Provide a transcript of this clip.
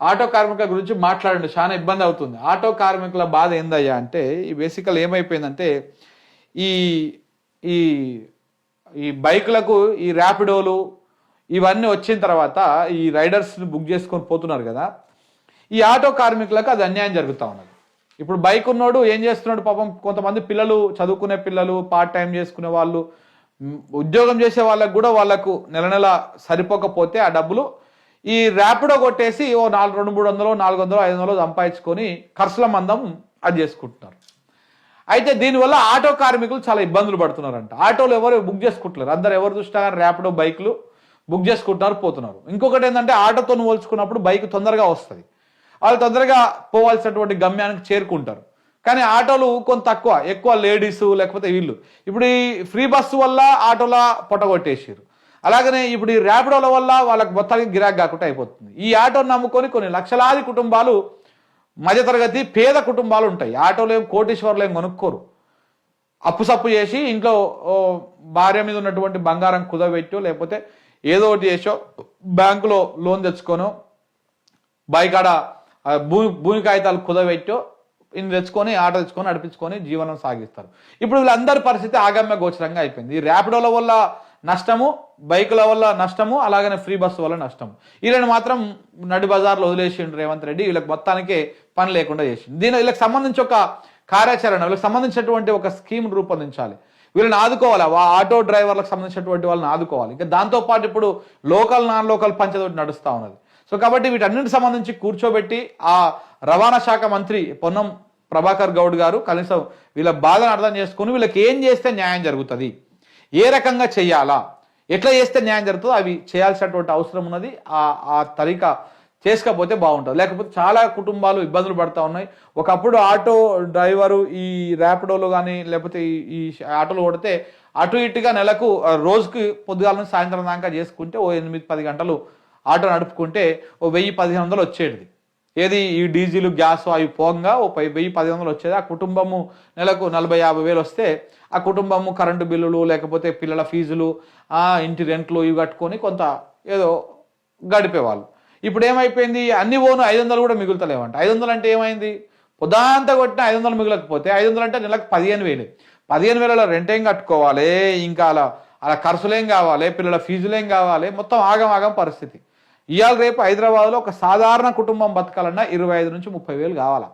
Auto కార్మికుల గురించి మాట్లాడండి, చాలా ఇబ్బంది అవుతుంది. ఆటో కార్మికుల బాధ ఏందయ్యా అంటే ఈ బేసికల్ ఏమైపోయిందంటే ఈ ఈ ఈ బైకులకు ఈ ర్యాపిడోలు ఇవన్నీ వచ్చిన తర్వాత ఈ రైడర్స్ని బుక్ చేసుకొని పోతున్నారు కదా, ఈ ఆటో కార్మికులకు అది అన్యాయం జరుగుతూ ఉన్నది. ఇప్పుడు బైక్ ఉన్నోడు ఏం చేస్తున్నాడు పాపం, కొంతమంది పిల్లలు, చదువుకునే పిల్లలు, పార్ట్ టైం చేసుకునే వాళ్ళు, ఉద్యోగం చేసే వాళ్ళకు కూడా వాళ్ళకు నెల నెల సరిపోకపోతే ఆ డబ్బులు ఈ ర్యాపిడో కొట్టేసి ఓ 200-300 400 500 సంపాదించుకొని ఖర్చుల మందం అది చేసుకుంటున్నారు. అయితే దీనివల్ల ఆటో కార్మికులు చాలా ఇబ్బందులు పడుతున్నారంట. ఆటోలు ఎవరు బుక్ చేసుకుంటున్నారు, అందరు ఎవరు చూసినా ర్యాపిడో బైకులు బుక్ చేసుకుంటున్నారు, పోతున్నారు. ఇంకొకటి ఏంటంటే ఆటోతో పోల్చుకున్నప్పుడు బైక్ తొందరగా వస్తుంది, వాళ్ళు తొందరగా పోవాల్సినటువంటి గమ్యానికి చేరుకుంటారు. కానీ ఆటోలు కొంత తక్కువ, ఎక్కువ లేడీసు లేకపోతే వీళ్ళు. ఇప్పుడు ఈ ఫ్రీ బస్సు వల్ల ఆటోల పొట్టగొట్టేసారు. అలాగనే ఇప్పుడు ఈ ర్యాపిడోల వల్ల వాళ్ళకి మొత్తానికి గిరాకీ కాకుండా అయిపోతుంది. ఈ ఆటోని నమ్ముకొని కొన్ని లక్షలాది కుటుంబాలు, మధ్యతరగతి పేద కుటుంబాలు ఉంటాయి. ఆటోలు ఏం కోటీశ్వర్లు ఏం కొనుక్కోరు, అప్పు సప్పు చేసి ఇంట్లో భార్య మీద ఉన్నటువంటి బంగారం కుదబెట్టో లేకపోతే ఏదో ఒకటి చేసో బ్యాంకులో లోన్ తెచ్చుకోనో బైకాడ భూమి కాగితాలు కుదబెట్టో ఇన్ని తెచ్చుకొని ఆటో తెచ్చుకొని నడిపించుకొని జీవనం సాగిస్తారు. ఇప్పుడు వీళ్ళందరి పరిస్థితి ఆగమ్య గోచరంగా అయిపోయింది. ఈ ర్యాపిడోల వల్ల నష్టము, బైకుల వల్ల నష్టము, అలాగనే ఫ్రీ బస్సు వల్ల నష్టము. వీళ్ళని మాత్రం నడి బజార్లో వదిలేసిండు రేవంత్ రెడ్డి. వీళ్ళకి మొత్తానికే పని లేకుండా చేసిండు. వీళ్ళకి సంబంధించి ఒక కార్యాచరణ, వీళ్ళకి సంబంధించినటువంటి ఒక స్కీమ్ రూపొందించాలి. వీళ్ళని ఆదుకోవాలి, ఆటో డ్రైవర్లకు సంబంధించినటువంటి వాళ్ళని ఆదుకోవాలి. ఇంకా దాంతోపాటు ఇప్పుడు లోకల్ నాన్ లోకల్ పంచతోటి నడుస్తూ ఉన్నది. సో కాబట్టి వీటన్నిటికి సంబంధించి కూర్చోబెట్టి ఆ రవాణా శాఖ మంత్రి పొన్నం ప్రభాకర్ గౌడ్ గారు కనీసం వీళ్ళ బాధను అర్థం చేసుకుని వీళ్ళకి ఏం చేస్తే న్యాయం జరుగుతుంది, ఏ రకంగా చేయాలా, ఎట్లా చేస్తే న్యాయం జరుగుతుందో అవి చేయాల్సినటువంటి అవసరం ఉన్నది. ఆ తరీకా చేసుకపోతే బాగుంటుంది. లేకపోతే చాలా కుటుంబాలు ఇబ్బందులు పడుతూ ఉన్నాయి. ఒకప్పుడు ఆటో డ్రైవరు ఈ ర్యాపిడోలు కానీ లేకపోతే ఈ ఆటోలు కొడితే అటు ఇటుగా నెలకు రోజుకి పొద్దుగాల నుంచి సాయంత్రం దాకా చేసుకుంటే ఓ 8-10 గంటలు ఆటో నడుపుకుంటే ఓ 1000-1500 వచ్చేది. ఏది ఈ డీజిల్ గ్యాస్ అవి పోగా ఓ 1000-1500 వచ్చేది. ఆ కుటుంబము నెలకు 40-50 వేలు వస్తే ఆ కుటుంబము కరెంటు బిల్లులు లేకపోతే పిల్లల ఫీజులు, ఇంటి రెంట్లు ఇవి కట్టుకొని కొంత ఏదో గడిపేవాళ్ళు. ఇప్పుడు ఏమైపోయింది, అన్ని ఓను 500 కూడా మిగులుతలేవంట. 500 అంటే ఏమైంది, పొద్దాంతా కొట్టిన 500 మిగలకపోతే 500 అంటే నెలకు 15,000. 15,000 రెంట్ ఏం కట్టుకోవాలి, ఇంకా అలా ఖర్చులేం కావాలి, పిల్లల ఫీజులేం కావాలి, మొత్తం ఆగం పరిస్థితి. ఇవాళ రేపు హైదరాబాద్లో ఒక సాధారణ కుటుంబం బతకాలన్నా 25,000-30,000 కావాలా.